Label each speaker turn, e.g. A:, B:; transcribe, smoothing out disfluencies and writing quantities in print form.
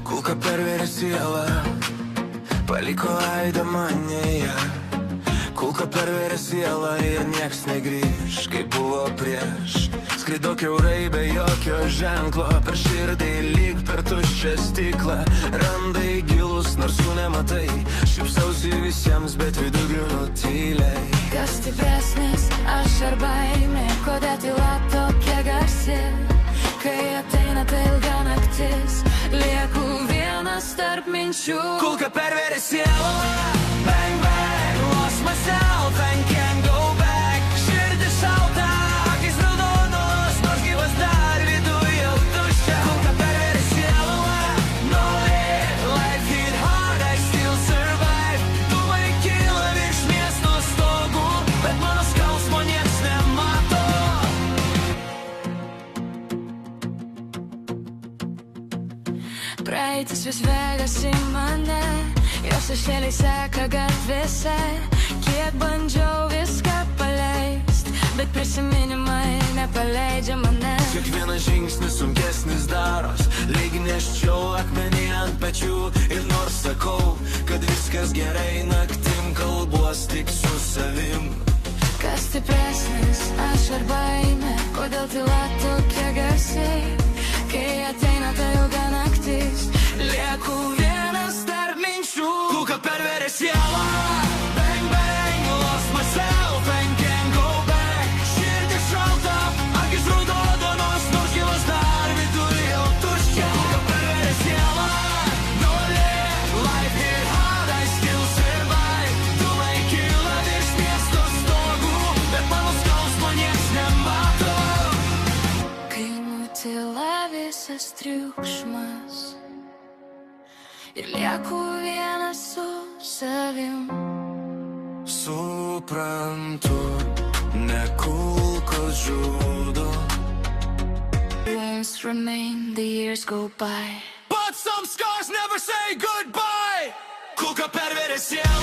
A: Kulka pervėrė sielą, paliko aidą manyje. Kulka pervėrė sielą ir nieks negrįž, kaip buvo prieš. Skrido kiaurai be jokio ženklo, per širdį lyg per tuščią stiklą. Randai gilus, nors jų nematai, šypsausi visiems, bet vidu griūnu tyliai.
B: Kas stipresnis, aš ar baimė, kodėl tyla tokia garsi? Kai ateina ta ilga naktis, lieku vienas tarp minčių.
A: Kulka pervėrė sielą, bang bang, lost myself and can't go back. Širdis šalta, akis raudonos, nors gyvas dar viduj jau tuščia. Kulka pervėrė sielą, no life hit hard, I still survive. Dūmai kyla virš miesto stogų, bet mano skausmo nieks nemato.
B: Praeitis vis vegasi mane, jos šešėliai seka gatvėse. Kiek bandžiau viską paleist, bet prisiminimai nepaleidžia mane.
A: Kiekvienas žingsnis sunkesnis daros, lyg neščiau akmenį ant pečių. Ir nors sakau, kad viskas gerai, naktim kalbuos tik su savim.
B: Kas stipresnis, aš ar baimė, kodėl tyla tokia garsiai? Kai ateina ta ilga naktis,
A: lieku vienas tarp minčių. Kulka pervėrė sielą, bang bang, lost myself and can't go back. Širdis šalta, akis raudonos, nors gyvas dar viduj jau tuščia. Kulka pervėrė sielą, no life hit hard, I still survive. Dūmai kyla virš miesto stogų, bet mano skausmo nieks nemato.
B: kai nutyla visas triukšmas ir lieku vienas su savim.
A: Suprantu, ne kulkos žudo,
B: Wounds remain, the years go by.
A: but some scars never say goodbye. Kulka pervėrė sielą.